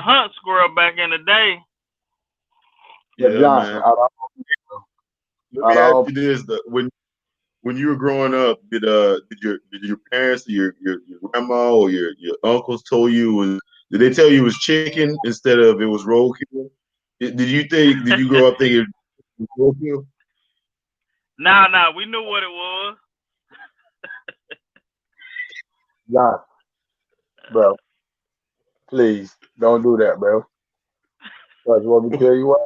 hunt squirrel back in the day. But Yeah, Johnson, man. Let out me of ask all you this: when you were growing up, did your parents, your grandma, or your uncles told you was did they tell you it was chicken instead of it was roadkill? Did you grow up thinking it was roadkill? Nah, we knew what it was. Johnson, bro, please don't do that, bro. Because let me tell you what,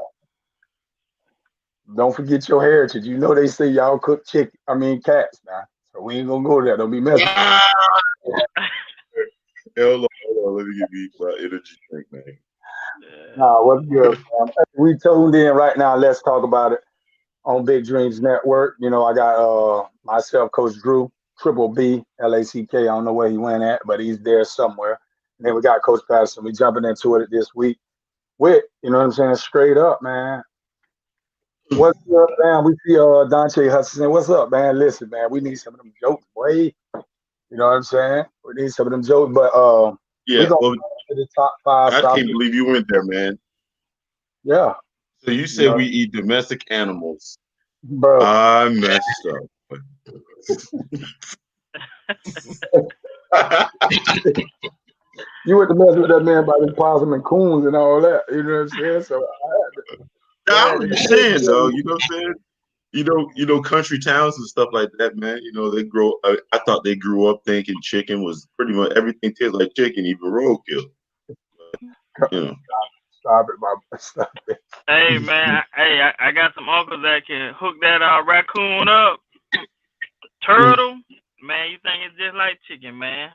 don't forget your heritage. You know they say y'all cook chicken. I mean cats now. So we ain't gonna go there. Don't be messing. Ah, hold on, let me give you my energy drink, man. Nah, what's good, man? We tuned in right now. Let's talk about it on Big Dreams Network. You know, I got myself, Coach Drew, Triple B, LACK. I don't know where he went at, but he's there somewhere. And then we got Coach Patterson. We jumping into it this week with, you know what I'm saying, straight up, man. What's up, man? We see Dante Hudson. What's up, man? Listen, man, we need some of them jokes, boy. You know what I'm saying? We need some of them jokes, but we Yeah, gonna well, go to the top five I South. can't believe you went there, man. Yeah, So you you said know, we eat domestic animals. bro. I messed up. You went to mess with that man about his possum and coons and all that. You know what I'm saying? So I I had was to just get saying, you. though. You know what I'm saying? Country towns and stuff like that, man. You know, they grow. I thought they grew up thinking chicken was pretty much everything tastes like chicken, even roadkill. You know, Stop it, my stop it. Hey man, I got some uncles that can hook that raccoon up. Turtle, man, you think it's just like chicken, man?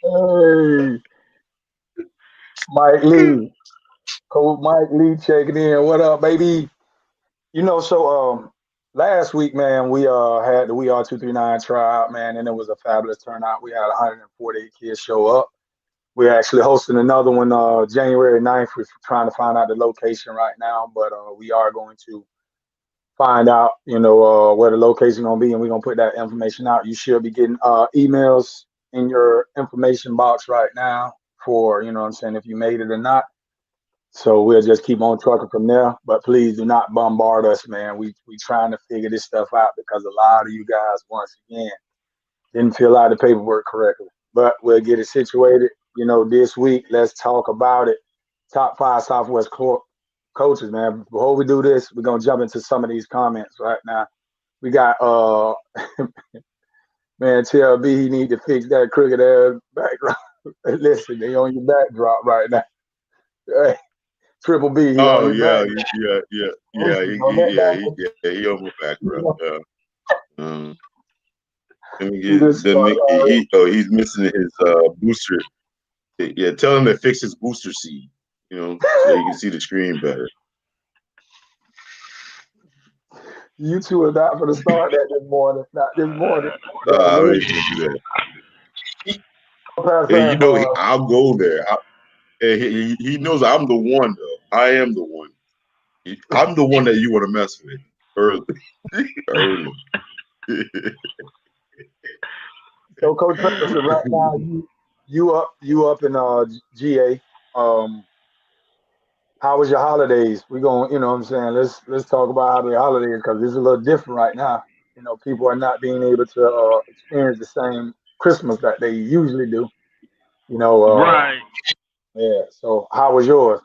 Hey, Mike Lee, Coach Mike Lee checking in. What up, baby? You know, so last week, man, we had the We Are 239 tryout, man, and it was a fabulous turnout. We had 148 kids show up. We're actually hosting another one January 9th. We're trying to find out the location right now, but we are going to find out, you know, where the location gonna be, and we're gonna put that information out. You should be getting emails in your information box right now for, you know what I'm saying, if you made it or not. So we'll just keep on trucking from there. But please do not bombard us, man. We trying to figure this stuff out because a lot of you guys, once again, didn't fill out the paperwork correctly. But we'll get it situated. You know, this week, let's talk about it. Top five Southwest coaches, man. Before we do this, we're gonna jump into some of these comments right now. We got man, TLB, he need to fix that crooked ass background. Listen, they on your backdrop right now. Hey, Triple B, he on oh your back. yeah, On that he on my background. back. Yeah. Um, let me He just get he's missing his booster. Yeah, tell him to fix his booster seat. You know, so you can see the screen better. you two are not for to start that this morning. Not this morning. But I listen, ain't gonna do that. He, pass and that. I'll go there. And he knows I'm the one though. I am the one. I'm the one that you want to mess with early. Early. So, Coach Patterson, right now you up in GA. Um, how was your holidays? We going, you know, what I'm saying, let's talk about how the holidays because it's a little different right now. You know, people are not being able to experience the same Christmas that they usually do. You know, Right. yeah. So, how was yours?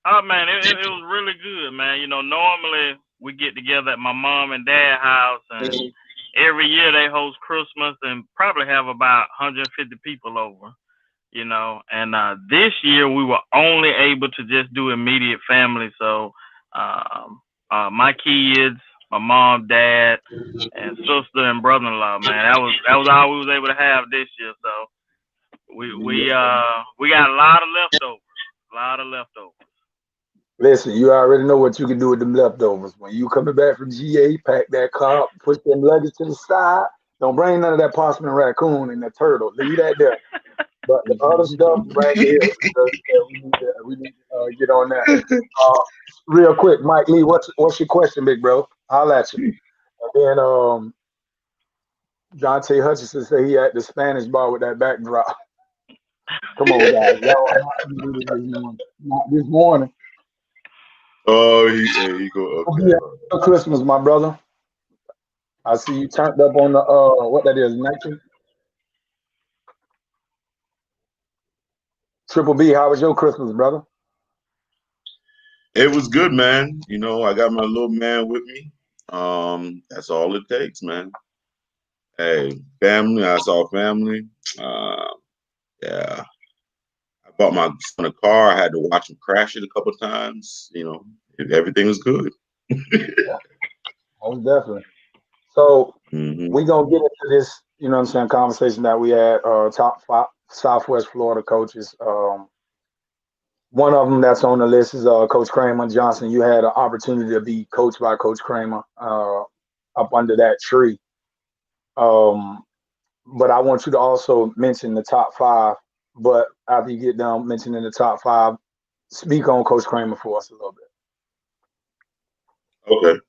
Oh man, it was really good, man. You know, normally we get together at my mom and dad house, and every year they host Christmas and probably have about 150 people over. You know, and this year we were only able to just do immediate family. So, um, my kids, my mom, dad, and sister and brother-in-law, man, that was all we was able to have this year. So we got a lot of leftovers, a lot of leftovers. Listen, you already know what you can do with them leftovers. When you coming back from GA, pack that car, put them luggage to the side. Don't bring none of that possum and raccoon and the turtle. Leave that there. But the other stuff, bring it here because yeah, we need to get on that. Uh, real quick, Mike Lee, what's your question, big bro? I'll at you. And then Dante Hutchinson said he had the Spanish bar with that backdrop. Come on, guys. Y'all do this morning. Not this morning. Oh, he go It'll okay. be after Christmas, my brother. I see you turned up on the what that is, 19. Triple B, how was your Christmas, brother? It was good, man. I got my little man with me. That's all it takes, man. Hey, family. I saw family. Yeah. I bought my son a car. I had to watch him crash it a couple times. Everything was good. Yeah, most definitely. So Hmm. we gonna get into this, what I'm saying, conversation that we had, top five Southwest Florida coaches. One of them that's on the list is Coach Kramer Johnson. You had an opportunity to be coached by Coach Kramer up under that tree. Um, but I want you to also mention the top five. But after you get done mentioning the top five, speak on Coach Kramer for us a little bit. Okay.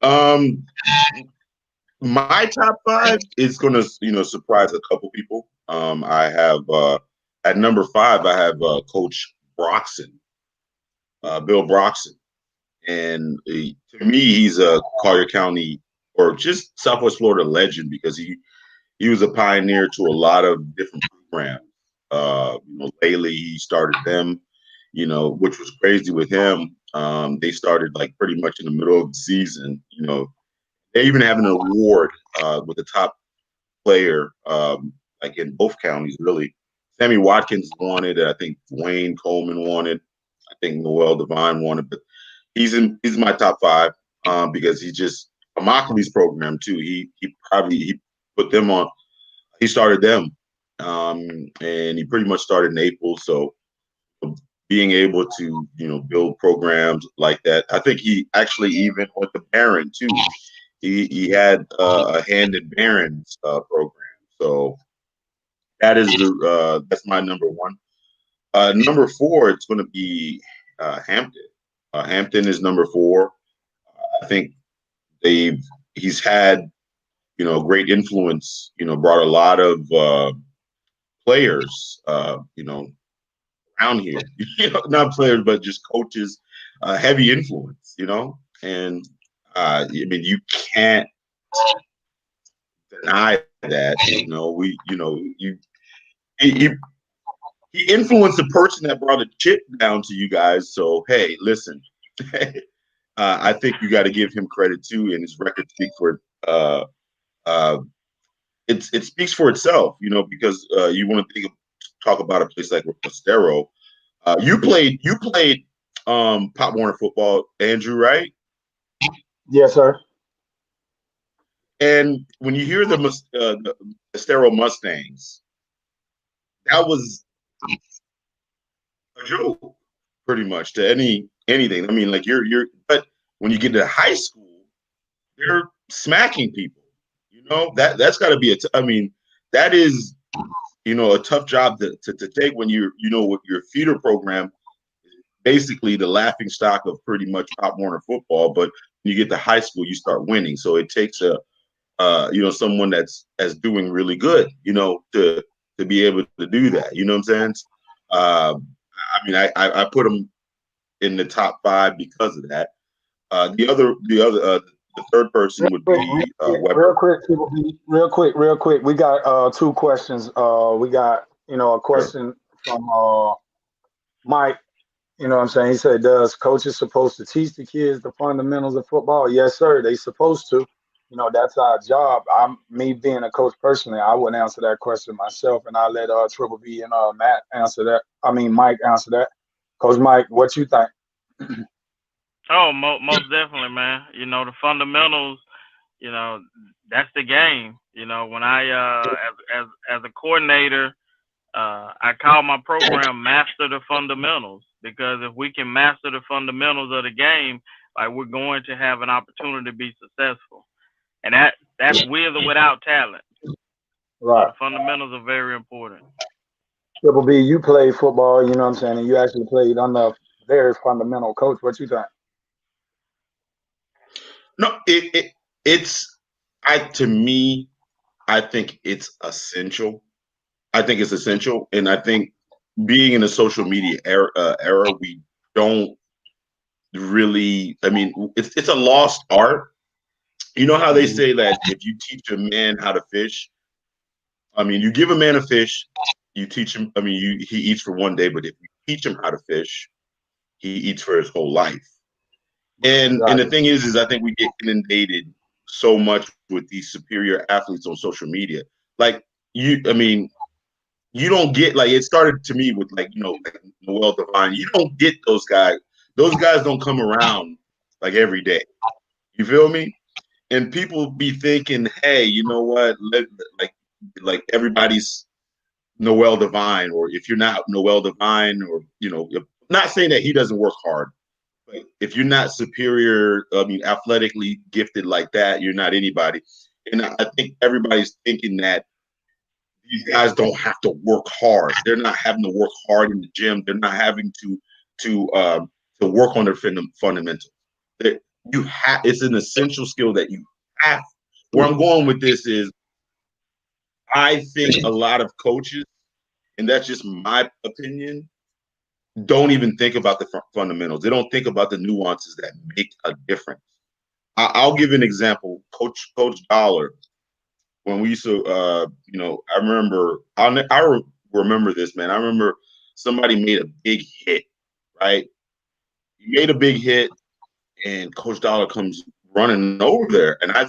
Um, my top five is gonna, surprise a couple people. I have at number five, I have Coach Broxson, Bill Broxson, and to me, he's a Collier County or just Southwest Florida legend because he was a pioneer to a lot of different programs. Lately he started them, which was crazy with him. They started like pretty much in the middle of the season. They even have an award with the top player, like in both counties, really. Sammy Watkins won it. I think Wayne Coleman won it. I think Noel Devine won it. But he's my top five because he just Immokalee's program too. He put them on. He started them, and he pretty much started in Naples. So being able to build programs like that, I think he actually even went to Barron too. He had a hand in Barron's program. So that's my number one. Number four, it's going to be Hampton. Hampton is number four. I think he's had great influence. Brought a lot of players. Around here. Not players, but just coaches. Heavy influence. And I mean you can't deny that. He, he influenced the person that brought a chip down to you guys. So hey, listen. I think you got to give him credit too, and his record speaks for uh, it speaks for itself, because you want to talk about a place like Estero. You played Pop Warner football, Andrew, right? Yes, sir. And when you hear the Estero Mustangs, that was a joke, pretty much to anything. I mean, like but when you get to high school, they're smacking people. That's got to be I mean, that is a tough job to take when with your feeder program, basically the laughing stock of pretty much Pop Warner football. But when you get to high school, you start winning. So it takes someone that's doing really good, to be able to do that. You know what I'm saying? I mean, I put them in the top five because of that. The third person would be Real Weber. quick, real quick. We got two questions. We got a Sure. question from Mike. You know what I'm saying? He said, "Does coaches supposed to teach the kids the fundamentals of football?" Yes, sir. They supposed to. That's our job. Me being a coach personally, I wouldn't answer that question myself, and I let Triple B and Matt answer that. I mean, Mike answer that. Coach Mike, what you think? Oh, most definitely, man. The fundamentals. You know, that's the game. When I as a coordinator, I call my program Master the Fundamentals because if we can master the fundamentals of the game, like we're going to have an opportunity to be successful, and that's with or without talent. So Right. the fundamentals are very important. Triple B, you played football. You know what I'm saying, and you actually played under very fundamental coach. What you think? No, it's I to me, I think it's essential. I think it's essential, and I think being in a social media era, we don't really. I mean, it's a lost art. You know how they Mhm. say that if you teach a man how to fish, I mean, you give a man a fish, you teach him. I mean, he eats for one day, but if you teach him how to fish, he eats for his whole life. And the Exactly. thing is I think we get inundated so much with these superior athletes on social media. Like I mean, you don't get like it started to me with like like Noel Devine. You don't get those guys. Those guys don't come around like every day. You feel me? And people be thinking, hey, you know what? Like like everybody's Noel Devine, or if you're not Noel Devine, or not saying that he doesn't work hard, but if you're not superior, I mean, athletically gifted like that, you're not anybody. And I think everybody's thinking that these guys don't have to work hard. They're not having to work hard in the gym. They're not having to work on their fundamentals. That you have, it's an essential skill that you have. Where I'm going with this is, I think a lot of coaches, and that's just my opinion, don't even think about the fundamentals. They don't think about the nuances that make a difference. I'll give an example. Coach Dollar, when we used to, I remember, remember this, man. I remember somebody made a big hit, right? He made a big hit, and Coach Dollar comes running over there, and I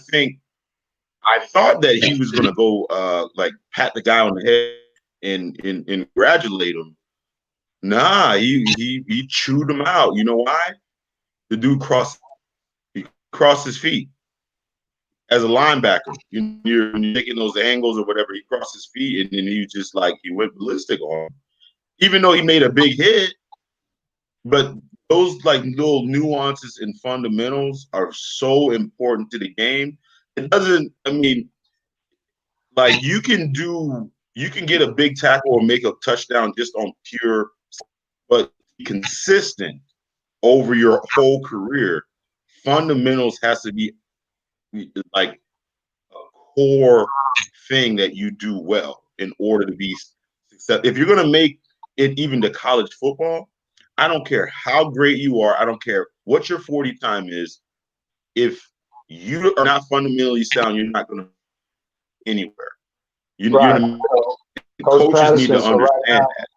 thought that he was gonna go like pat the guy on the head and congratulate him. Nah, he chewed him out. You know why? The dude crossed his feet as a linebacker. You're making those angles or whatever. He crossed his feet, and then he went ballistic on him. Even though he made a big hit, but those like little nuances and fundamentals are so important to the game. It doesn't. I mean, like you can get a big tackle or make a touchdown just on pure, but consistent over your whole career. Fundamentals has to be like a core thing that you do well in order to be successful. If you're going to make it even to college football, I don't care how great you are. I don't care what your 40 time is. If you are not fundamentally sound, you're not going to anywhere. Right. Coach Coaches need Patterson. to So right understand now, that.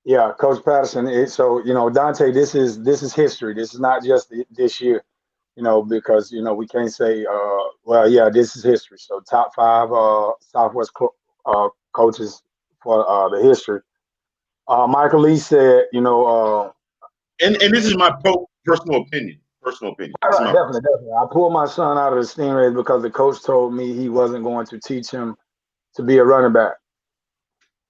yeah, Coach Patterson. So Dante, this is history. This is not just this year. Because we can't say, well, yeah, this is history. So top five Southwest coaches for the history. Michael Lee said, And this is my personal opinion. Personal opinion. all This is right, my definitely, definitely. I pulled my son out of the Stingrays because the coach told me he wasn't going to teach him to be a running back.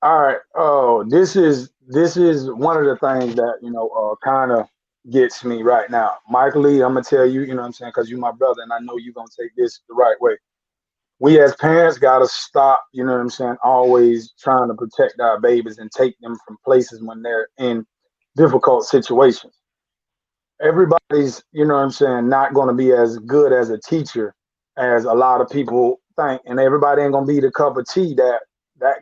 All right. Oh, this is one of the things that kind of gets me right now. Michael Lee, I'm gonna tell you, what I'm saying, because you're my brother, and I know you're gonna take this the right way. We as parents gotta stop, what I'm saying, always trying to protect our babies and take them from places when they're in difficult situations. Everybody's, what I'm saying, not gonna be as good as a teacher as a lot of people think, and everybody ain't gonna be the cup of tea that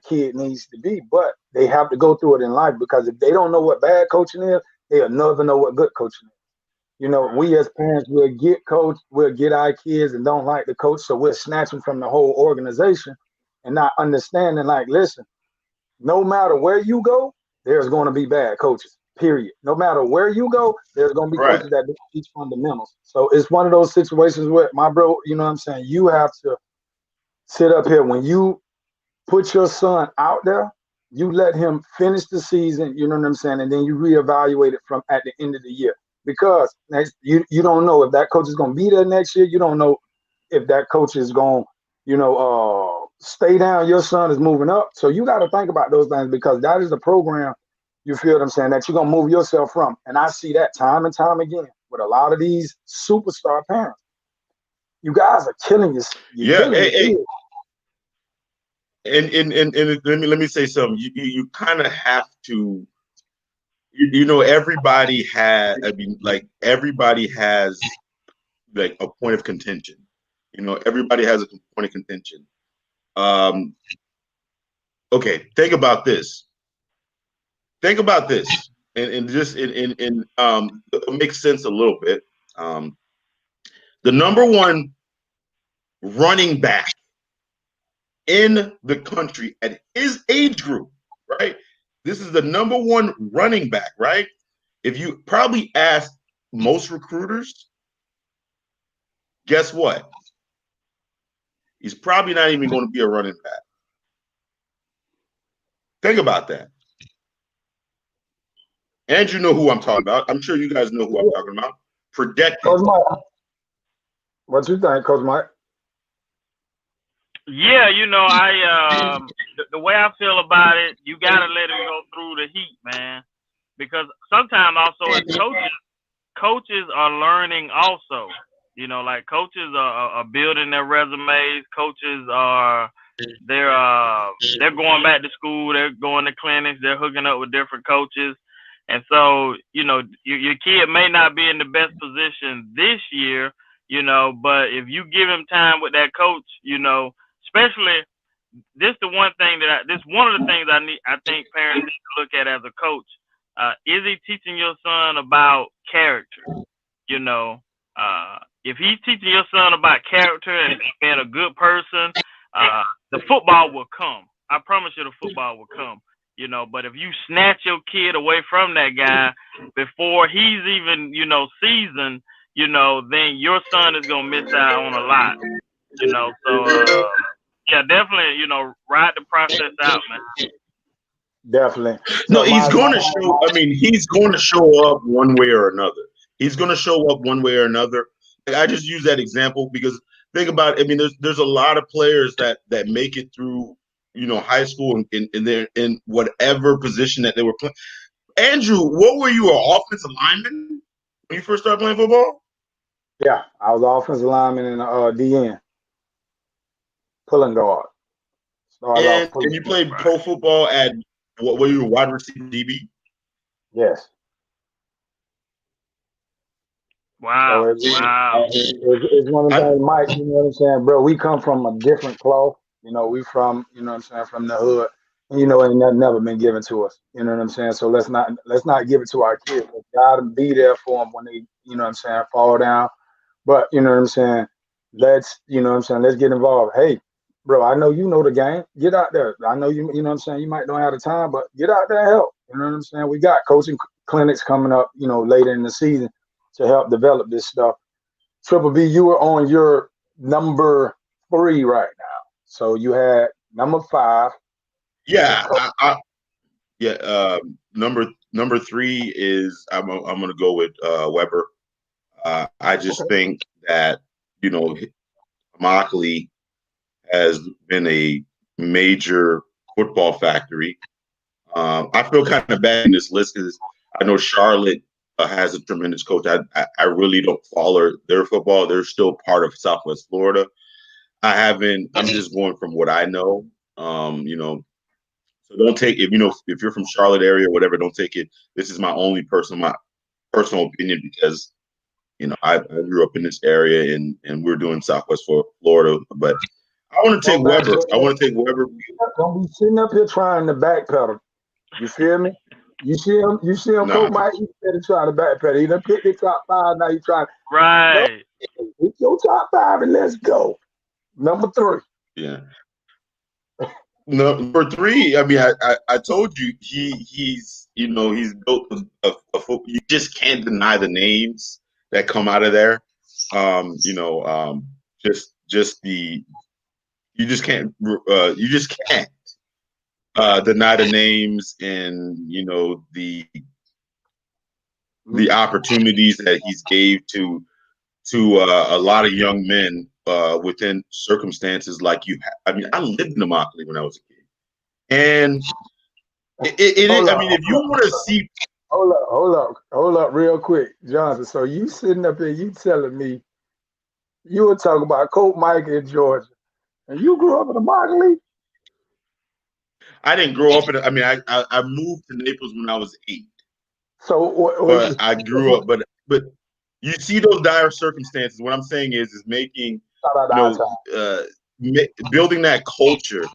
kid needs to be. But they have to go through it in life, because if they don't know what bad coaching is, they'll never know what good coaching is. We as parents we'll get our kids and don't like the coach, so we'll snatch them from the whole organization and not understanding. Like, listen, no matter where you go, there's going to be bad coaches. Period. No matter where you go, there's going to be right. coaches that don't teach fundamentals. So it's one of those situations where, my bro, what I'm saying, you have to sit up here when you put your son out there. You let him finish the season, you know what I'm saying, and then you reevaluate it from at the end of the year. Because you don't know if that coach is going to be there next year. You don't know if that coach is going, stay down. Your son is moving up, so you got to think about those things, because that is the program. You feel what I'm saying, that you're gonna move yourself from, and I see that time and time again with a lot of these superstar parents. You guys are killing you. You're Yeah. killing Hey, your hey. kids. And let me say something. You kind of have to. Everybody had. I mean, like everybody has like a point of contention. Everybody has a point of contention. Um, Okay, think about this. Think about this, and just in it makes sense a little bit. The number one running back in the country at his age group, right? This is the number one running back, right? If you probably ask most recruiters, guess what? He's probably not even going to be a running back. Think about that. And you know who I'm talking about. I'm sure you guys know who I'm talking about. Projected. Coach Mike, what you think, Coach Mike? Yeah, the way I feel about it, you gotta let him go through the heat, man. Because sometimes also as coaches are learning also. Like coaches are building their resumes. Coaches they're going back to school. They're going to clinics. They're hooking up with different coaches. And so, your kid may not be in the best position this year, but if you give him time with that coach, especially this the one thing this one of the things I think parents need to look at as a coach. Is he teaching your son about character? If he's teaching your son about character and being a good person, the football will come. I promise you the football will come. But if you snatch your kid away from that guy before he's even, seasoned, then your son is gonna miss out on a lot. So yeah, definitely, ride the process out, man. Definitely. No, he's going to show. I mean, he's going to show up one way or another. He's going to show up one way or another. I just use that example because think about it. I mean, there's a lot of players that make it through, high school and they're in whatever position that they were playing. Andrew, what were you, an offensive lineman when you first started playing football? Yeah, I was offensive lineman in DN, pulling guard. And you played pro football at what were you, a wide receiver, DB? Yes. Wow. So it's one of the things, Mike, you know what I'm saying, bro? We come from a different cloth. We from, from the hood. And, and never been given to us. You know what I'm saying? So let's not give it to our kids. Let's gotta be there for them when they, fall down. But let's let's get involved. Hey, bro, I know you know the game. Get out there. I know you you might not have the time, but get out there and help. You know what I'm saying? We got coaching clinics coming up, later in the season to help develop this stuff. Triple B, you were on your number 3 right now. So you had number 5. Yeah, number 3 is I'm gonna go with Weber. I just think that Immokalee has been a major football factory. I feel kind of bad in this list because I know Charlotte has a tremendous coach. I really don't follow their football. They're still part of Southwest Florida. I'm just going from what I know. So don't take if you're from Charlotte area or whatever, don't take it. This is my personal opinion because I grew up in this area and we're doing Southwest Florida, but I want to take Weber. I want to take Weber. Don't be sitting up here trying to backpedal. You feel me? You see him, Coach Mike, he's trying to backpedal. He done picked the top 5, now he's trying. Right. Pick your top 5 and let's go. Number 3. Yeah. Number 3, I mean, I told you he's built a football. You just can't deny the names that come out of there. You just can't deny the names and the opportunities that he's gave to a lot of young men within circumstances like you have. I mean, I lived in Immokalee when I was a kid, and if you want to see, hold up, real quick, Johnson. So you sitting up here, you telling me you were talking about Coach Mike in Georgia, and you grew up in Immokalee? I didn't grow up in. I mean, I moved to Naples when I was 8. So, but I grew up, but you see those dire circumstances. What I'm saying is making, building that culture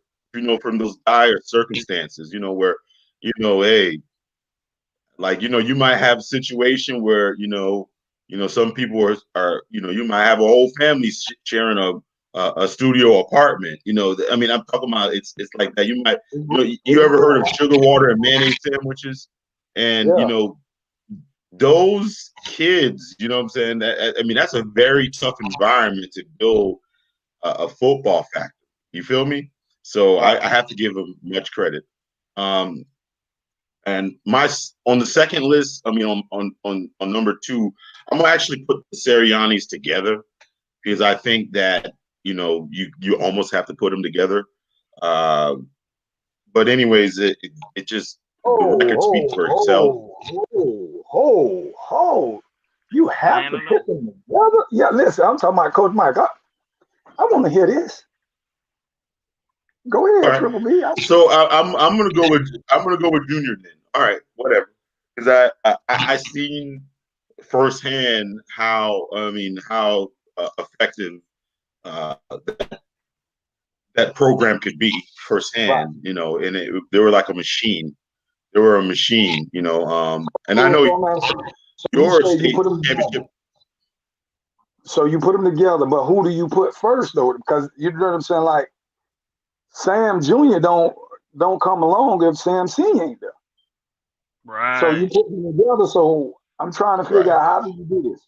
from those dire circumstances, where, hey, like, you might have a situation where, some people are you might have a whole family sharing a studio apartment. I mean, I'm talking about it's like that. You might, you ever heard of sugar water and mayonnaise sandwiches? And, those kids, you know what I'm saying? I mean, that's a very tough environment to build a football factor. You feel me? So I have to give them much credit. And on the second list, I mean, on number 2, I'm gonna actually put the Siriannis together, because I think that you almost have to put them together. But anyways, it just the record speaks for itself. You have to put them together. Yeah, listen, I'm talking about Coach Mike. I want to hear this. Go ahead, Right. Triple B. So I'm gonna go with Junior then. All right, whatever. Because I seen firsthand how effective that program could be firsthand. Right. And they were like a machine. They were a machine. And I know your state championship. So you put them together, but who do you put first though? Because you know what I'm saying, like Sam Jr. don't come along if Sam Senior ain't there. Right. So you put them together. So I'm trying to figure out how do you do this.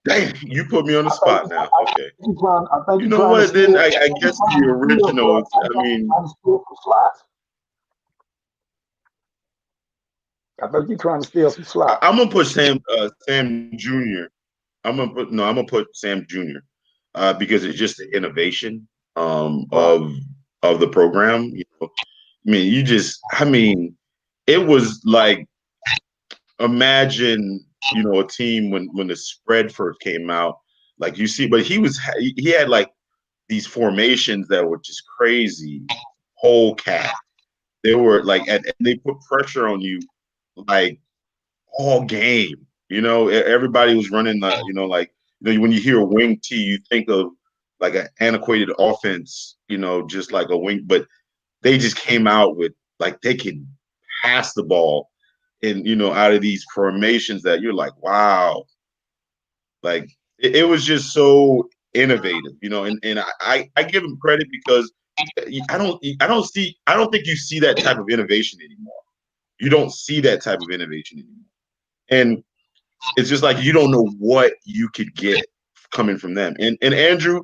Dang, you put me on the spot now. Okay. You know what? Then I guess the original. I think you're trying to steal some slots. I'm gonna put Sam Jr. I'm gonna put Sam Jr. Because it's just the innovation of the program. I mean, it was like, imagine a team when the spread first came out, like you see, but he had like these formations that were just crazy, whole cat. They were like, and they put pressure on you like all game. Everybody was running when you hear wing T, you think of like an antiquated offense, just like a wing, but they just came out with like they can pass the ball and out of these formations that you're like, wow. Like it was just so innovative, and I give him credit because I don't think you see that type of innovation anymore. You don't see that type of innovation anymore. And it's just like you don't know what you could get coming from them. And Andrew,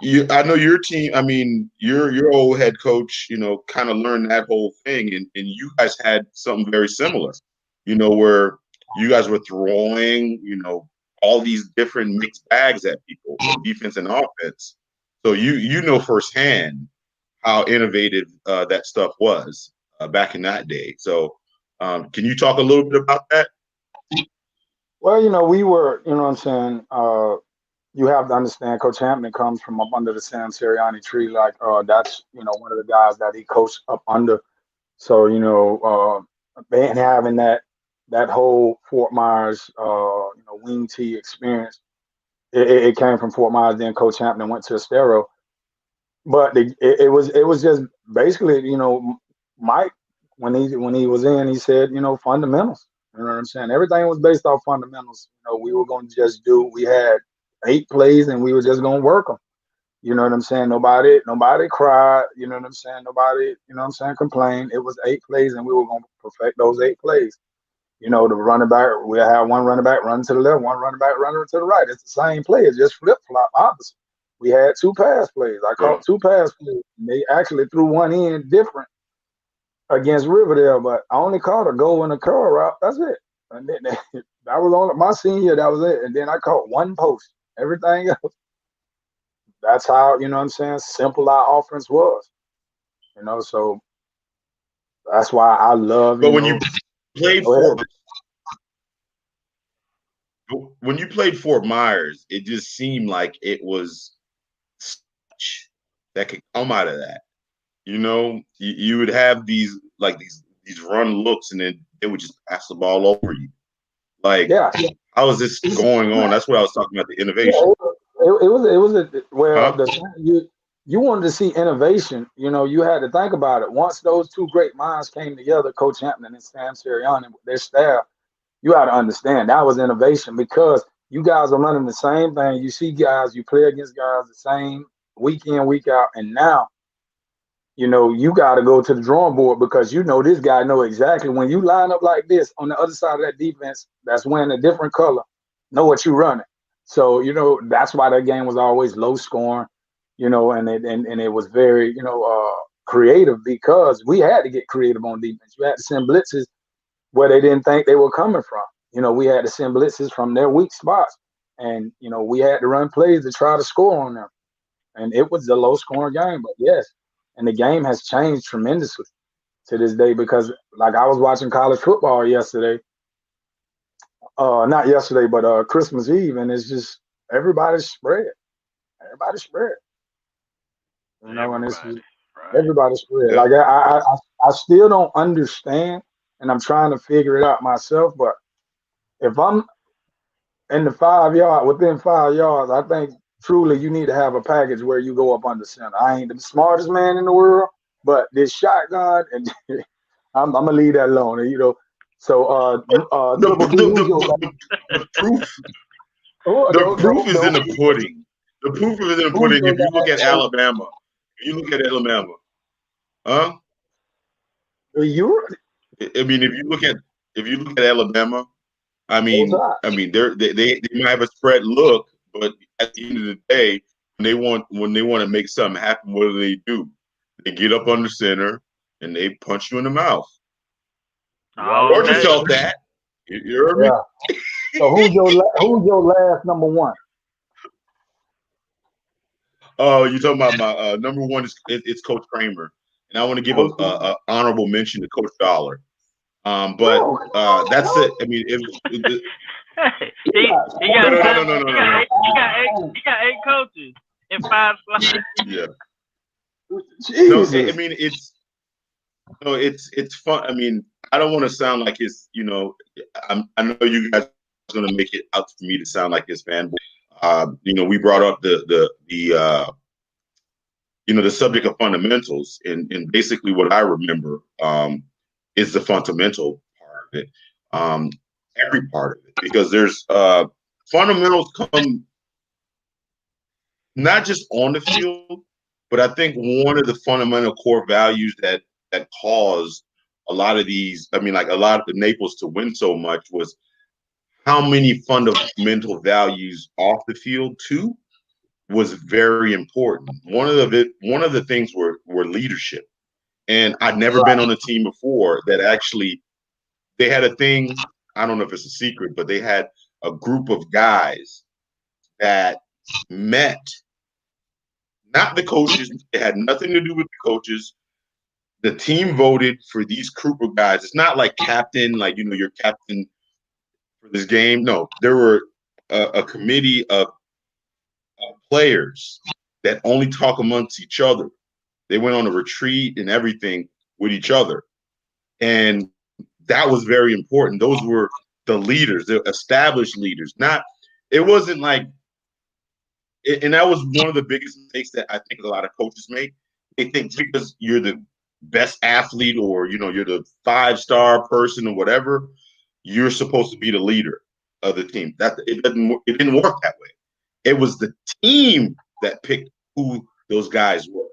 I know your team, I mean, your old head coach, kind of learned that whole thing, and you guys had something very similar, where you guys were throwing, all these different mixed bags at people, defense and offense. So you know firsthand how innovative that stuff was back in that day. So can you talk a little bit about that? Well, we were, what I'm saying, you have to understand Coach Hampton comes from up under the Sam Sirianni tree. Like that's, one of the guys that he coached up under. So, and having that whole Fort Myers, wing T experience, it came from Fort Myers. Then Coach Hampton went to Estero. But it was just basically, Mike, when he was in, he said, fundamentals. You know what I'm saying? Everything was based off fundamentals. We were going to just we had 8 plays and we were just going to work them. You know what I'm saying? Nobody cried. You know what I'm saying? Nobody, complained. It was 8 plays and we were going to perfect those 8 plays. The running back, we'll have one running back running to the left, one running back running to the right. It's the same play. It's just flip-flop opposite. We had 2 pass plays. I caught 2 pass plays. They actually threw one in different against Riverdale, but I only caught a goal and a curl route. That's it. And then that was on my senior. That was it. And then I caught 1 post. Everything else. That's how, simple our offense was. So that's why I love. But when you played Fort Myers, it just seemed like it was that could come out of that. You would have these run looks, and then they would just pass the ball over you. Like, how is this going on? That's what I was talking about, the innovation. It was you wanted to see innovation. You know, you had to think about it. Once those two great minds came together, Coach Hampton and Sam Sirianni with their staff, you got to understand that was innovation because you guys are running the same thing. You see guys, you play against guys the same week in, week out, and now, you know, you got to go to the drawing board because you know this guy know exactly when you line up like this on the other side of that defense that's wearing a different color, know what you running. So, you know, that's why that game was always low scoring, you know, and it was very, you know, creative because we had to get creative on defense. You had to send blitzes where they didn't think they were coming from. You know, we had to send blitzes from their weak spots. And, you know, we had to run plays to try to score on them. And it was a low scoring game, but yes. And the game has changed tremendously to this day because like I was watching college football yesterday. Not yesterday, but Christmas Eve, and it's just everybody's spread. Everybody's spread. You know, and it's everybody's spread. Like I still don't understand, and I'm trying to figure it out myself. But if I'm in the 5 yard, within 5 yards, I think truly you need to have a package where you go up under center. I ain't the smartest man in the world, but this shotgun, and I'm gonna leave that alone. You know, so the proof. The proof is in the pudding. The proof is in the pudding. If you look at Alabama, huh? I mean, if you look at Alabama, I mean, they might have a spread look, but at the end of the day, when they want to make something happen, what do? They get up under center and they punch you in the mouth. Georgia felt that. You heard me? So who's your last number one? Oh, you talking about my number one it's Coach Kramer, and I want to give a honorable mention to Coach Dollar. But that's it. I mean, he got 8 coaches in 5 slots. Yeah. Jesus. No, I mean it's fun. I mean, I don't want to sound like his. You know, I know you guys are going to make it out for me to sound like his fanboy. You know, we brought up the subject of fundamentals, and basically what I remember is the fundamental part of it, every part of it, because there's fundamentals come not just on the field, but I think one of the fundamental core values that caused a lot of these, I mean, like a lot of the Naples to win so much was how many fundamental values off the field too was very important. One of the things were leadership. And I'd never been on a team before that actually they had a thing, I don't know if it's a secret, but they had a group of guys that met, not the coaches. It had nothing to do with the coaches. The team voted for these group of guys. It's not like captain, like, you know, you're captain for this game. No, there were a committee of players that only talk amongst each other. They went on a retreat and everything with each other. And that was very important. Those were the leaders, the established leaders. It wasn't like, and that was one of the biggest mistakes that I think a lot of coaches make. They think because you're the best athlete or, you know, you're the 5-star person or whatever, you're supposed to be the leader of the team. It didn't work that way. It was the team that picked who those guys were.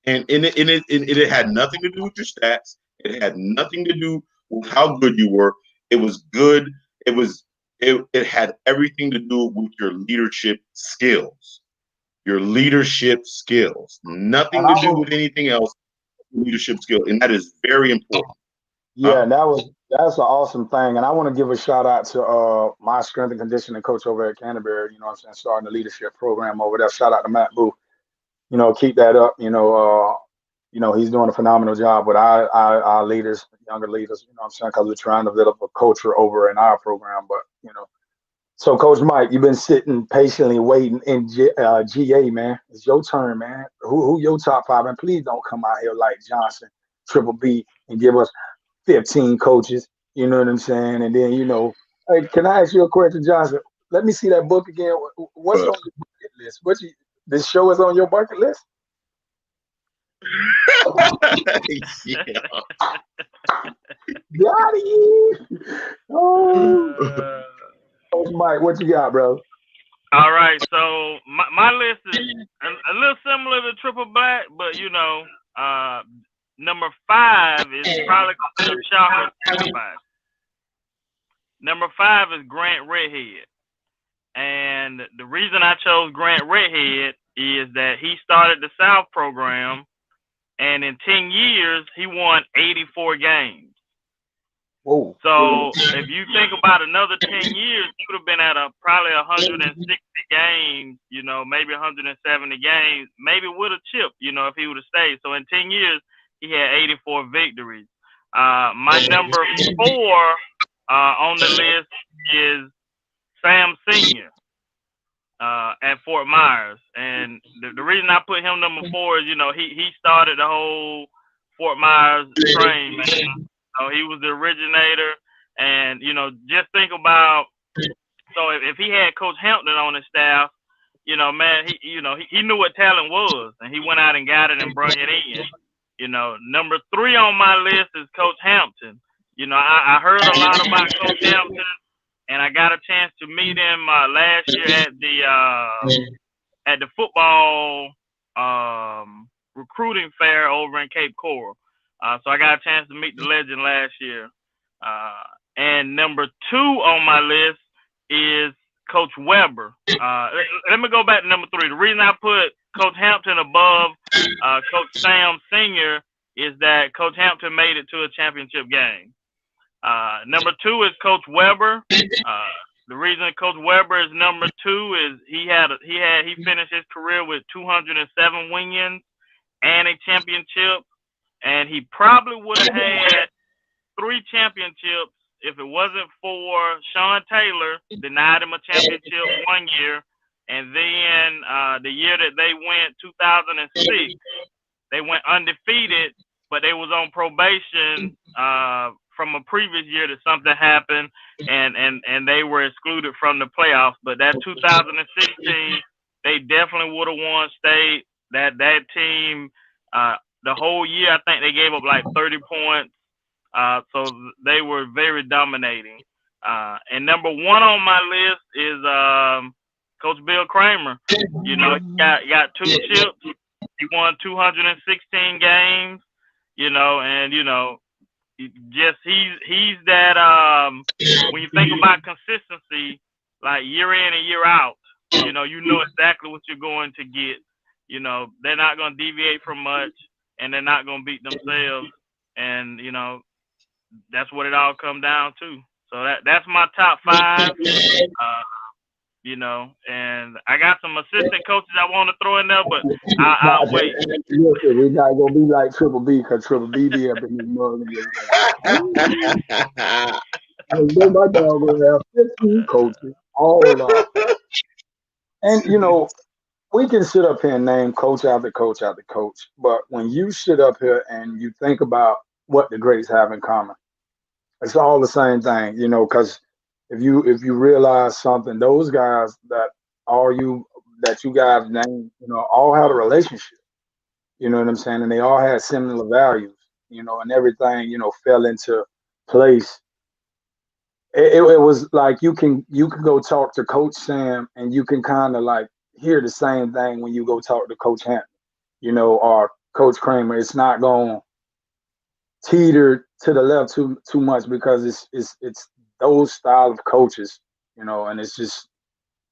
And it had nothing to do with your stats. It had nothing to do with how good you were. It was good. It had everything to do with your leadership skills. Your leadership skills. Nothing to do with anything else. Leadership skill, and that is very important. Yeah, that's an awesome thing, and I want to give a shout out to my strength and conditioning coach over at Canterbury. You know what I'm saying, starting the leadership program over there. Shout out to Matt Boo. You know, keep that up. You know, he's doing a phenomenal job with our leaders, younger leaders. You know what I'm saying, because we're trying to develop a culture over in our program. But you know, so Coach Mike, you've been sitting patiently waiting in GA, man. It's your turn, man. Who your top 5? And please don't come out here like Johnson, Triple B, and give us 15 coaches. You know what I'm saying? And then, you know, hey, can I ask you a question, Johnson? Let me see that book again. What's on your bucket list? This show is on your bucket list? Yeah. Got it. Oh, Mike, what you got, bro? All right, so my list is a little similar to Triple Black, but number 5 is probably gonna be a shocker to everybody. Number 5 is Grant Redhead, and the reason I chose Grant Redhead is that he started the South program, and in 10 years he won 84 games. Whoa. So if you think about another 10 years, he would have been at probably 160 games, maybe 170 games, maybe with a chip, if he would have stayed. So in 10 years, he had 84 victories. My number 4 on the list is Sam Senior at Fort Myers, and the reason I put him number 4 is he started the whole Fort Myers train, man. So he was the originator, and just think about. So if he had Coach Hampton on his staff, man, he knew what talent was, and he went out and got it and brought it in. Number 3 on my list is Coach Hampton. I heard a lot about Coach Hampton, and I got a chance to meet him last year at the football recruiting fair over in Cape Coral. So I got a chance to meet the legend last year. And number 2 on my list is Coach Weber. Let me go back to number 3. The reason I put Coach Hampton above Coach Sam Senior is that Coach Hampton made it to a championship game. Number 2 is Coach Weber. The reason Coach Weber is number 2 is he finished his career with 207 wins and a championship, and he probably would have had 3 championships if it wasn't for Sean Taylor denied him a championship one year, and then the year that they went, 2006, they went undefeated, but they was on probation from a previous year that something happened, and they were excluded from the playoffs. But that 2016, they definitely would have won state. That team, the whole year, I think they gave up like 30 points. So they were very dominating. And number 1 on my list is Coach Bill Kramer. He got 2 chips. He won 216 games. And he's that. When you think about consistency, like year in and year out, you know exactly what you're going to get. They're not going to deviate from much, and they're not going to beat themselves. And that's what it all comes down to. So that's my top 5. And I got some assistant coaches I want to throw in there, but I'll wait. We're not gonna be like Triple B, because Triple B be up in this mug. My dog will have 15 coaches, all of them. And we can sit up here and name coach after coach after coach, but when you sit up here and you think about what the greats have in common, it's all the same thing, because if you realize something, those guys that you guys named, all had a relationship. You know what I'm saying? And they all had similar values, and everything, fell into place. It was like you can go talk to Coach Sam, and you can kind of like hear the same thing when you go talk to Coach Hampton, or Coach Kramer. It's not going to teeter to the left too much, because it's those style of coaches, and it's just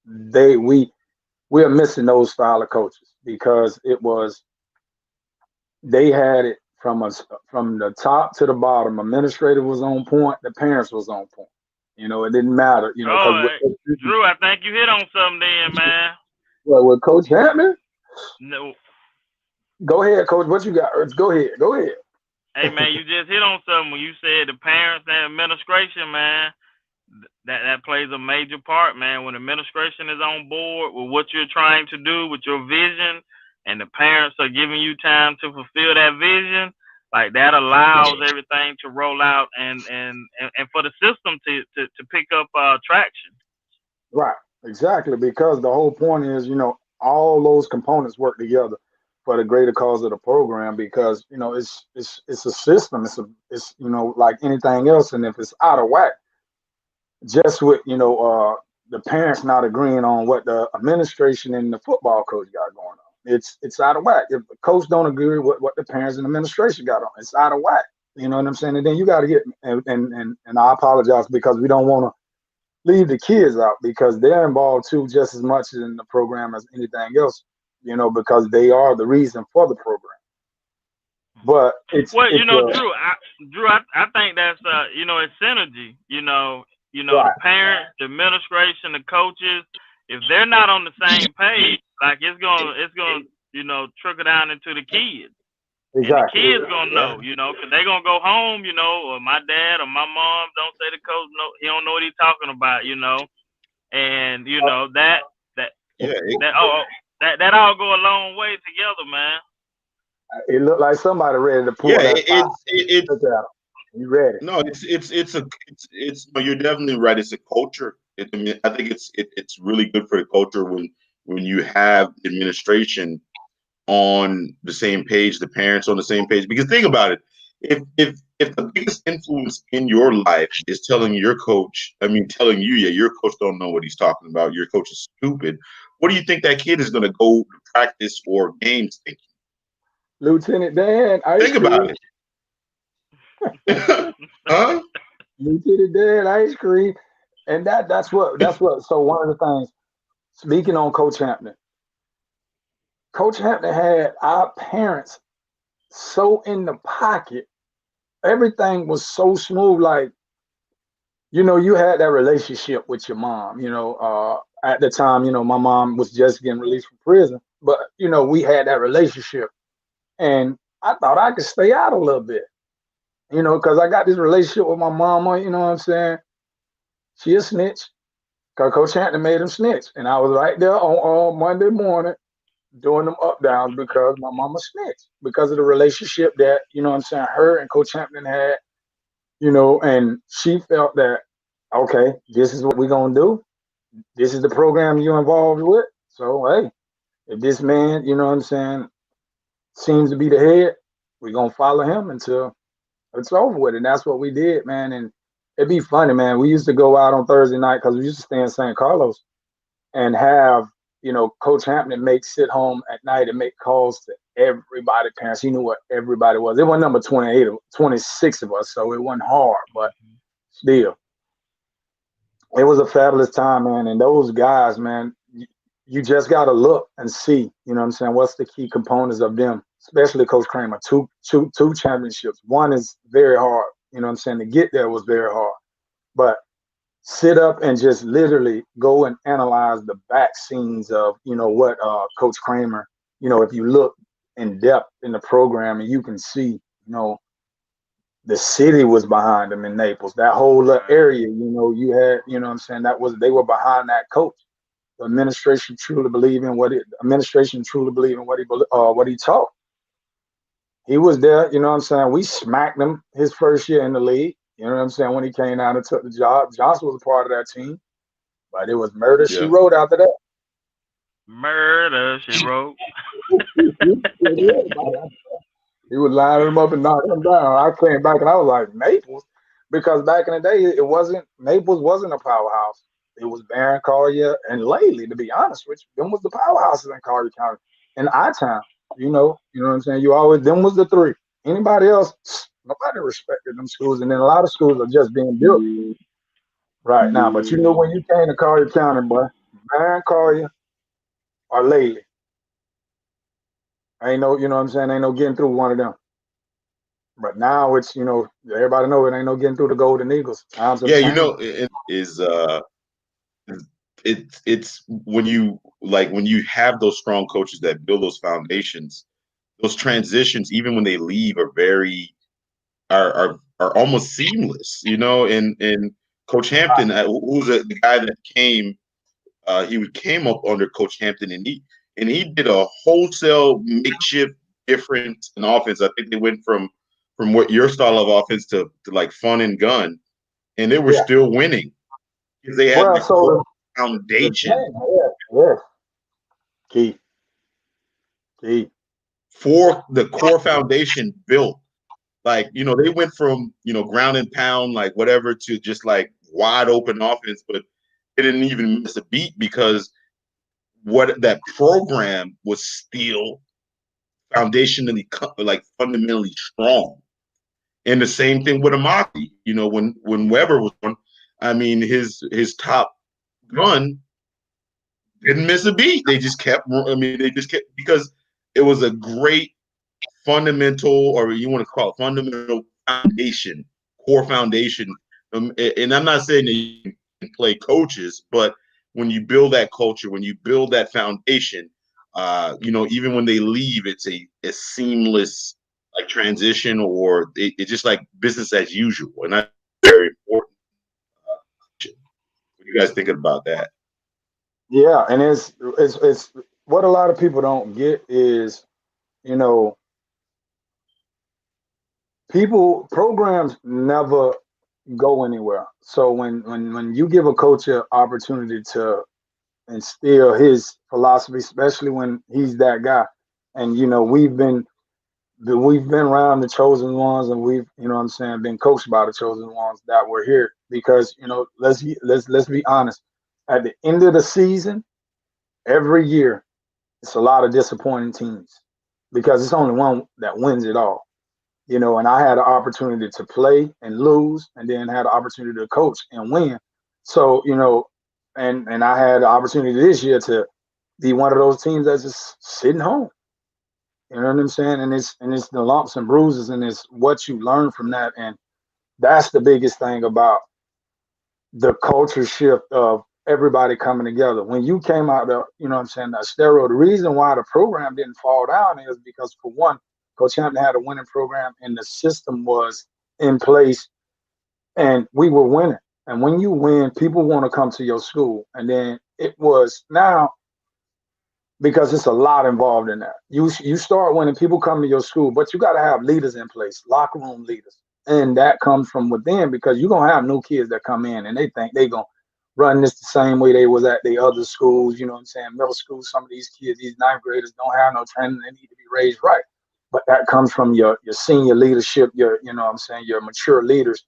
we're missing those style of coaches, because they had it from the top to the bottom. Administrator was on point, the parents was on point. It didn't matter. Drew, I think you hit on something then, man. What, with Coach Hampton? No. Go ahead, Coach. What you got? Go ahead. Hey, man, you just hit on something when you said the parents and administration, man. That plays a major part, man. When administration is on board with what you're trying to do, with your vision, and the parents are giving you time to fulfill that vision, like that allows everything to roll out and for the system to pick up traction. Right, exactly, because the whole point is, all those components work together. for the greater cause of the program, because it's a system. It's like anything else, and if it's out of whack, just with the parents not agreeing on what the administration and the football coach got going on, it's out of whack. If the coach don't agree with what the parents and administration got on, it's out of whack. You know what I'm saying? And then you got to get and I apologize because we don't want to leave the kids out, because they're involved too, just as much in the program as anything else, because they are the reason for the program. But Drew, I think that's it's synergy. The parents, the administration, the coaches, if they're not on the same page, like it's gonna trickle down into the kids. Exactly. And the kids gonna know, because they're gonna go home, or my dad or my mom don't say the coach he don't know what he's talking about, and that all go a long way together, man. It looked like somebody ready to pull that. You ready? No, you're definitely right. It's a culture. I think it's really good for the culture when you have administration on the same page, the parents on the same page. Because think about it, if the biggest influence in your life is telling you, your coach don't know what he's talking about, your coach is stupid, what do you think that kid is going to go to practice or games thinking? Lieutenant Dan, think about it. Huh? Lieutenant Dan, ice cream. And that's what. So one of the things, speaking on Coach Hampton had our parents so in the pocket. Everything was so smooth. Like, you had that relationship with your mom, at the time, my mom was just getting released from prison, but, we had that relationship, and I thought I could stay out a little bit, because I got this relationship with my mama, you know what I'm saying? She a snitch, because Coach Hampton made him snitch, and I was right there on Monday morning doing them up downs because my mama snitched, because of the relationship that, her and Coach Hampton had, and she felt that, okay, this is what we're going to do. This is the program you're involved with. So, hey, if this man, seems to be the head, we're going to follow him until it's over with. And that's what we did, man. And it'd be funny, man. We used to go out on Thursday night, because we used to stay in St. Carlos and have, Coach Hampton sit home at night and make calls to everybody, parents. He knew what everybody was. It wasn't number 28 or 26 of us, so it wasn't hard, but still. It was a fabulous time, man. And those guys, man, you just got to look and see, what's the key components of them, especially Coach Kramer. Two championships. One is very hard, to get there was very hard. But sit up and just literally go and analyze the back scenes of, what Coach Kramer, if you look in depth in the program, and you can see, the city was behind them in Naples. That whole little area, you had, they were behind that coach. The administration truly believed in what he taught. He was there, we smacked him his first year in the league. When he came out and took the job. Johnson was a part of that team, but it was murder she wrote after that. Murder she wrote. He was lining them up and knocking them down. I came back and I was like, Naples, because back in the day, Naples wasn't a powerhouse. It was Barron, Collier, and Laley, to be honest with you. Them was the powerhouses in Collier County. In our town, you know what I'm saying? Them was the three. Anybody else, nobody respected them schools. And then a lot of schools are just being built right now. But when you came to Collier County, boy, Barron, Collier, or Laley, ain't no, ain't no getting through one of them. But now it's, everybody know it ain't no getting through the Golden Eagles. It's when you have those strong coaches that build those foundations, those transitions, even when they leave, are almost seamless, and Coach Hampton, who's the guy that came, he came up under Coach Hampton, and he did a wholesale makeshift difference in offense. I think they went from what your style of offense to like fun and gun, and they were still winning because they had the foundation. Key. for the core foundation built. Like, they went from, ground and pound, like whatever, to just like wide open offense, but they didn't even miss a beat because what that program was still foundationally, like fundamentally strong. And the same thing with Amati, when Weber was on, I mean, his top gun didn't miss a beat. They just kept, because it was a great fundamental, or you want to call it fundamental foundation, core foundation. And I'm not saying that you can play coaches, but when you build that culture, when you build that foundation, even when they leave, it's a seamless like transition, or it's just like business as usual. And that's very important. What are you guys thinking about that? Yeah, and it's what a lot of people don't get is, you know, programs never go anywhere. So when you give a coach an opportunity to instill his philosophy, especially when he's that guy, and we've been around the chosen ones, and we've, what I'm saying, been coached by the chosen ones that were here, because let's be honest, at the end of the season every year it's a lot of disappointing teams, because it's only one that wins it all. And I had an opportunity to play and lose, and then had an opportunity to coach and win. So, and I had the opportunity this year to be one of those teams that's just sitting home. You know what I'm saying? And it's the lumps and bruises, and it's what you learn from that. And that's the biggest thing about the culture shift of everybody coming together. When you came out of, what I'm saying, that steroid, the reason why the program didn't fall down is because, for one, Coach Hampton had a winning program, and the system was in place, and we were winning. And when you win, people want to come to your school. And then it was now, because it's a lot involved in that. You start winning, people come to your school, but you got to have leaders in place, locker room leaders. And that comes from within, because you're going to have new kids that come in and they think they're going to run this the same way they was at the other schools. You know what I'm saying? Middle school, some of these kids, these ninth graders, don't have no training. They need to be raised right. But that comes from your senior leadership, your mature leaders.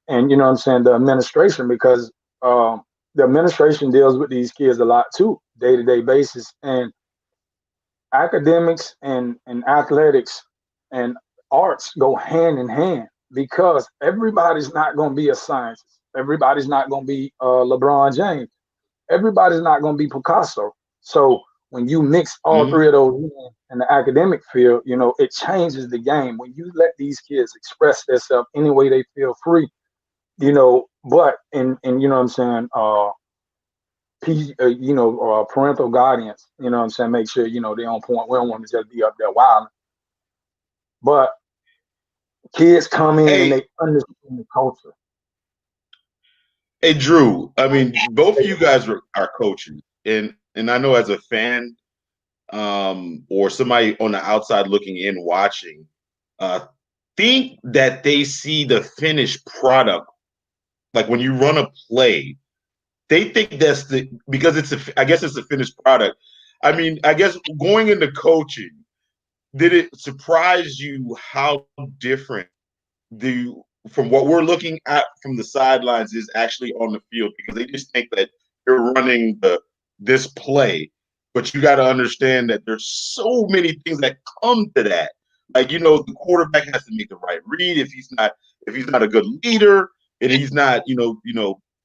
And, the administration, because the administration deals with these kids a lot too, day-to-day basis. And academics and athletics and arts go hand in hand, because everybody's not going to be a scientist. Everybody's not going to be LeBron James. Everybody's not going to be Picasso. So when you mix all three of those in the academic field, it changes the game. When you let these kids express themselves any way they feel free, but in you know what I'm saying, parental guidance, make sure, they're on point. We don't want to just be up there wild. But kids come in and they understand the culture. Hey, Drew, I mean, both of you guys are coaches, and I know as a fan, or somebody on the outside looking in watching, think that they see the finished product. Like when you run a play, they think that's because I guess it's a finished product. I mean, I guess going into coaching, did it surprise you how different from what we're looking at from the sidelines is actually on the field? Because they just think that you're running this play, but you got to understand that there's so many things that come to that. Like, the quarterback has to make the right read. If he's not a good leader, and he's not,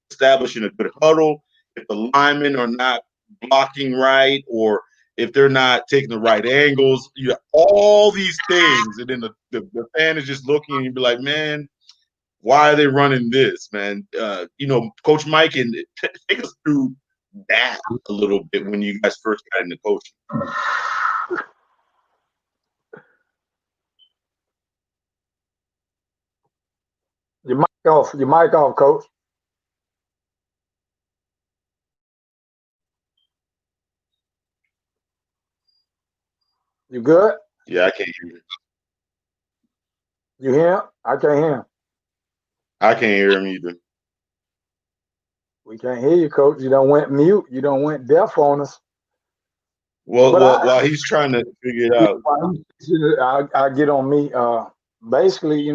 establishing a good huddle, if the linemen are not blocking right, or if they're not taking the right angles, all these things. And then the fan is just looking and you be like, man, why are they running this, man? Coach Mike, and take us through that a little bit when you guys first got into coaching. Your mic off, Coach. You good? Yeah, I can't hear you. You hear him? I can't hear him. I can't hear him either. We can't hear you, Coach. You don't went mute. You don't went deaf on us. Well, But while he's trying to figure it out. I get on me. Basically,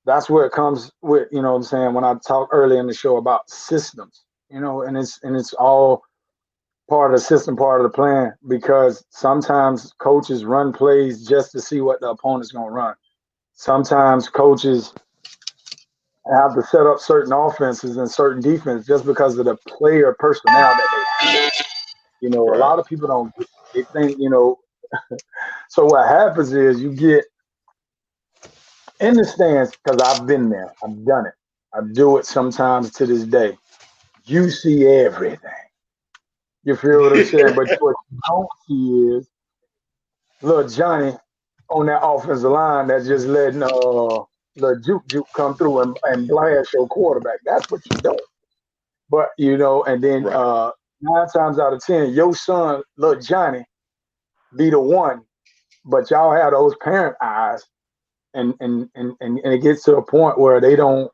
that's where it comes with, what I'm saying, when I talked earlier in the show about systems, and it's all part of the system, part of the plan, because sometimes coaches run plays just to see what the opponent's going to run. Sometimes coaches have to set up certain offenses and certain defense just because of the player personnel that they have. A Right. lot of people don't, they think, so what happens is you get in the stands, because I've been there, I've done it, I do it sometimes to this day. You see everything. You feel what I'm saying? But what you don't see is little Johnny on that offensive line that's just letting little juke come through and blast your quarterback. That's what you don't. But and then Right. 9 times out of 10, your son, little Johnny, be the one, but y'all have those parent eyes, and it gets to a point where they don't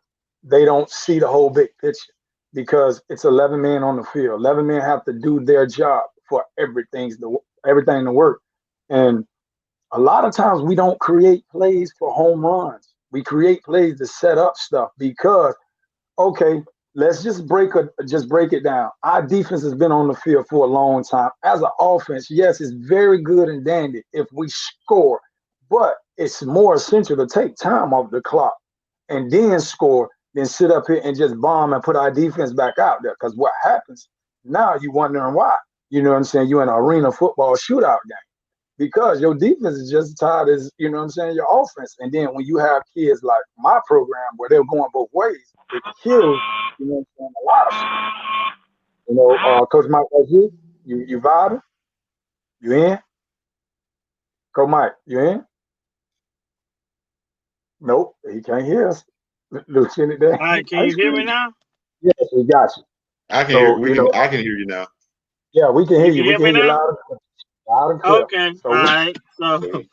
see the whole big picture, because it's 11 men on the field. 11 men have to do their job for everything to work. And a lot of times we don't create plays for home runs. We create plays to set up stuff because, okay, let's just break it down. Our defense has been on the field for a long time. As an offense, yes, it's very good and dandy if we score, but it's more essential to take time off the clock and then score than sit up here and just bomb and put our defense back out there. Because what happens now, you wondering why. You know what I'm saying? You're in an arena football shootout game because your defense is just as tired as, your offense. And then when you have kids like my program where they're going both ways, it kills, a lot of stuff. Coach Mike, that's you. You vibing? You in? Coach Mike, you in? Nope, he can't hear us. Lieutenant Dan, All right, can ice you hear me cream. now? Yes, we got you. I can hear. So, I can hear you now. yeah, we can hear You you. can We hear can me hear you now? loud and clear. Okay, So all we, right. So,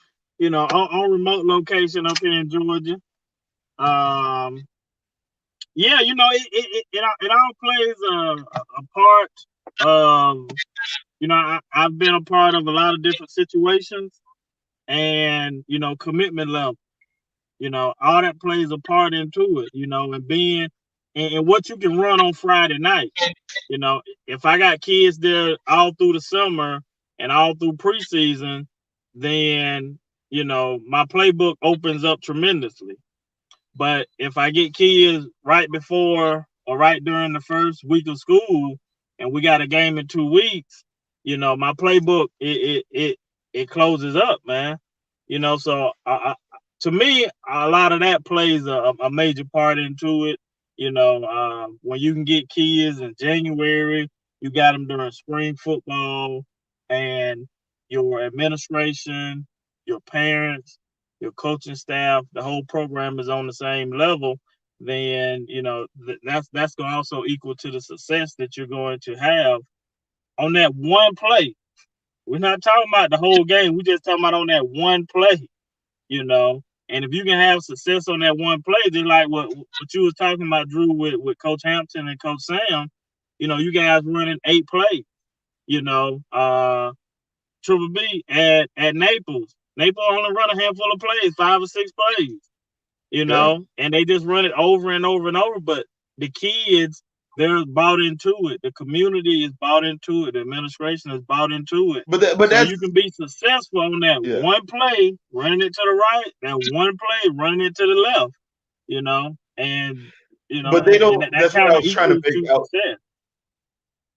on remote location up here in Georgia. Um, yeah, it all plays a part of, I've been a part of a lot of different situations, and commitment level. All that plays a part into it. And being and what you can run on Friday night. If I got kids there all through the summer and all through preseason, then my playbook opens up tremendously. But if I get kids right before or right during the first week of school, and we got a game in 2 weeks, my playbook it closes up, man. So to me, a lot of that plays a major part into it. When you can get kids in January, you got them during spring football, and your administration, your parents, your coaching staff, the whole program is on the same level, then that's going to also equal to the success that you're going to have on that one play. We're not talking about the whole game. We're just talking about on that one play, you know. And if you can have success on that one play, just like what you was talking about, Drew, with Coach Hampton and Coach Sam, you guys running 8 plays, Triple B at Naples. Naples only run a handful of plays, 5 or 6 plays, Yeah. and they just run it over and over and over. But the kids, they're bought into it. The community is bought into it. The administration is bought into it. But So that's you can be successful on that yeah. one play, running it to the right, that one play, running it to the left, and But they don't. that That's what I kind of was trying to equals make to out. success.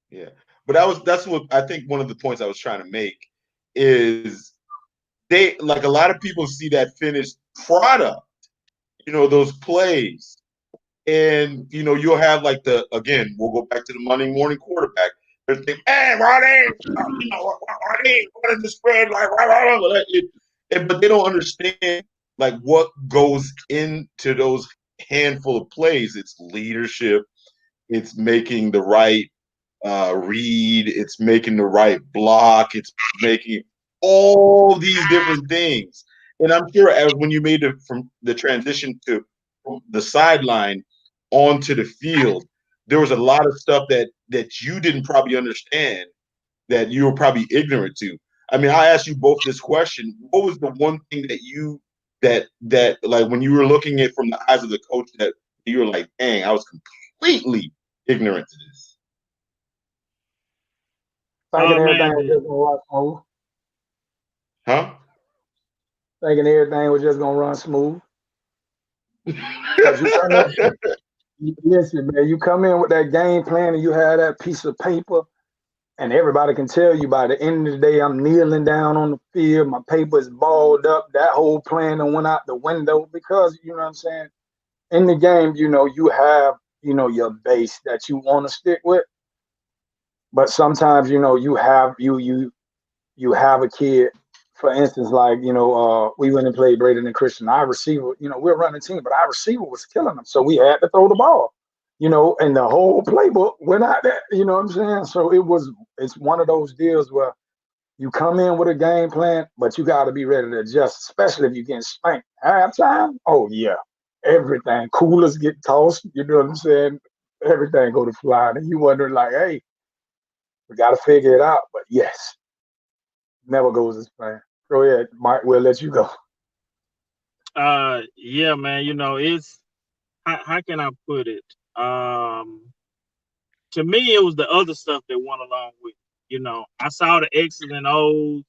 Yeah. But that's what I think one of the points I was trying to make is they like a lot of people see that finished product, those plays. And you'll have like we'll go back to the Monday morning quarterback. They're thinking, hey, why they running the spread like but they don't understand like what goes into those handful of plays. It's leadership, it's making the right read, it's making the right block, it's making all these different things. And I'm sure when you made it from the transition to the sideline onto the field, there was a lot of stuff that you didn't probably understand that you were probably ignorant to? I mean, I asked you both this question. What was the one thing that you that like when you were looking at from the eyes of the coach that you were like, dang, I was completely ignorant to this? Thinking Oh everything man, was just gonna run smooth. Huh? Thinking everything was just gonna run smooth. Cause you come in, listen, man, you come in with that game plan and you have that piece of paper, and everybody can tell you by the end of the day, I'm kneeling down on the field, my paper is balled up, that whole plan and went out the window because you know what I'm saying. In the game, you have, your base that you want to stick with, but sometimes, you have a kid. For instance, like we went and played Braden and Christian. Our receiver, we're running team, but our receiver was killing them, so we had to throw the ball. And the whole playbook went out there. You know what I'm saying? So it's one of those deals where you come in with a game plan, but you got to be ready to adjust, especially if you're getting spanked halftime. Oh yeah, everything coolers get tossed. You know what I'm saying? Everything go to flying, and you wonder like, hey, we got to figure it out. But yes, never goes as planned. Go ahead, Mike. We'll let you go. yeah, man. It's how can I put it? To me, it was the other stuff that went along with. I saw the X's and O's.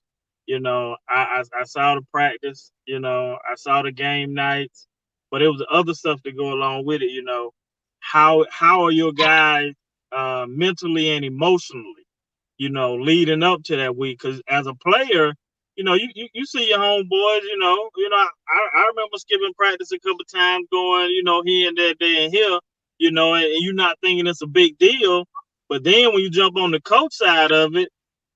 I saw the practice. I saw the game nights, but it was the other stuff that go along with it. How are your guys mentally and emotionally? Leading up to that week, because as a player, you see your homeboys. I remember skipping practice a couple times, going, here and there and here, and you're not thinking it's a big deal. But then when you jump on the coach side of it,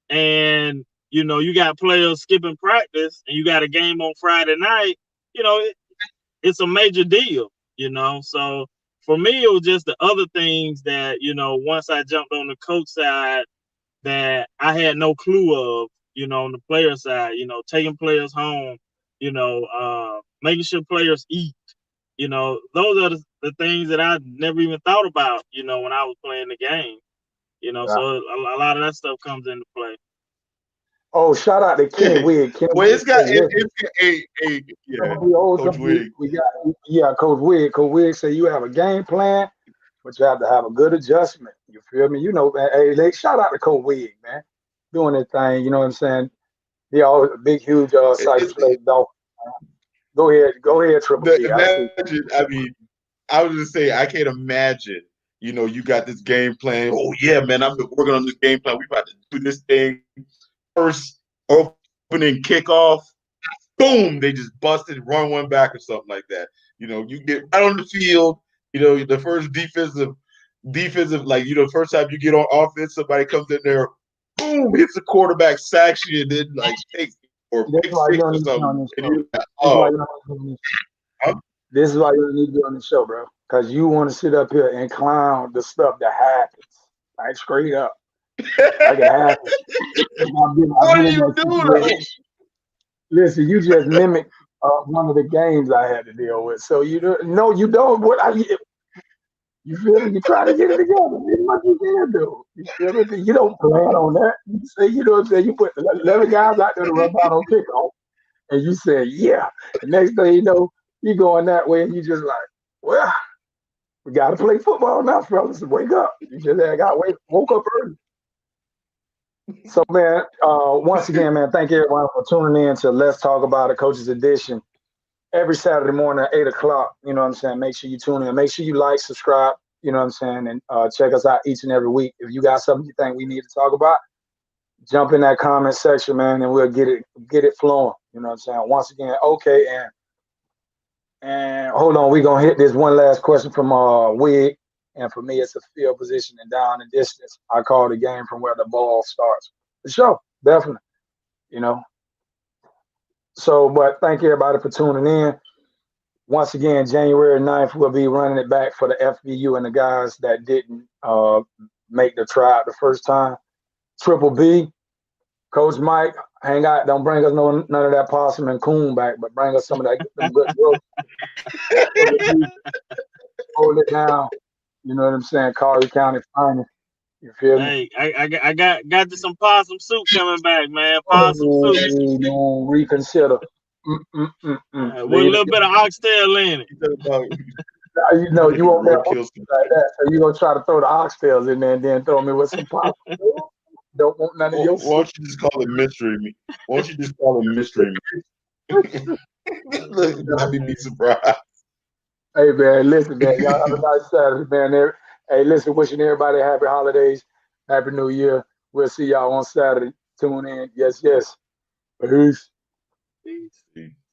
and you got players skipping practice, and you got a game on Friday night, it's a major deal. So for me, it was just the other things that once I jumped on the coach side that I had no clue of, on the player side, taking players home, making sure players eat, those are the things that I never even thought about, when I was playing the game, Yeah. so a lot of that stuff comes into play. Oh, shout out to Kenny Wigg. Kenny Well, Wigg. it's got Hey, listen, yeah, Coach we, Wig. we got Coach Wigg. Coach Wigg said you have a game plan, but you have to have a good adjustment. You feel me? Man. Hey, shout out to Coach Wigg, man, doing that thing. You know what I'm saying? He always a big, huge Cypress Lake dog. Go ahead, Triple P. I see. Imagine, I mean, I was just saying, I can't imagine. You got this game plan. Oh yeah, man, I've been working on this game plan. We about to do this thing. First opening kickoff, boom, they just busted, run one back or something like that. You get right on the field. The first defensive, like first time you get on offense, somebody comes in there, boom, hits the quarterback, sacks you, and then like takes or This is pick why you six don't or need to be on something. this And show. you're like, This is why oh, you don't need to be on this show. huh? This is why you don't need to be on the show, bro. Because you want to sit up here and clown the stuff that happens. Like straight up. Like it happens. I've What been do in you that do though? situation. Listen, you just mimicked one of the games I had to deal with. So you don't. No, you don't. You feel me? You try to get it together. It's what you can do. You feel me? You don't plan on that. You say, you know what I'm saying? You put 11 guys out there to run out on kickoff, and you say, yeah. The next thing you know, you going that way, and you just like, well, we got to play football now, fellas. Wake up. You just woke up early. So, man, once again, man, thank everyone for tuning in to Let's Talk About It, Coaches Edition. Every Saturday morning at 8 o'clock, you know what I'm saying? Make sure you tune in. Make sure you like, subscribe, you know what I'm saying? And check us out each and every week. If you got something you think we need to talk about, jump in that comment section, man, and we'll get it flowing. You know what I'm saying? Once again, okay, and hold on, we're gonna hit this one last question from Wig. And for me, it's a field position and down and distance. I call the game from where the ball starts. For sure, definitely. You know. So, but thank you everybody for tuning in. Once again, January 9th, we'll be running it back for the FBU and the guys that didn't make the tryout the first time. Triple B, Coach Mike, hang out. Don't bring us none of that possum and coon back, but bring us some of that them good growth. Hold it down. You know what I'm saying? Collier County finest. You feel me? Hey, I got some possum soup coming back, man. Possum soup Oh, no, reconsider. with a Leave it. little bit of oxtail in it. You know, you won't never Roadkill. like that. So you gonna try to throw the oxtails in there and then throw me with some pop. Don't want none of Why your don't you just call it mystery meat? Why don't you just call it mystery meat? Look, Bobby be surprised. Hey man, listen, man. Y'all have a nice Saturday, man. Hey, listen, wishing everybody happy holidays, happy New Year. We'll see y'all on Saturday. Tune in. Yes, yes. Peace. Peace.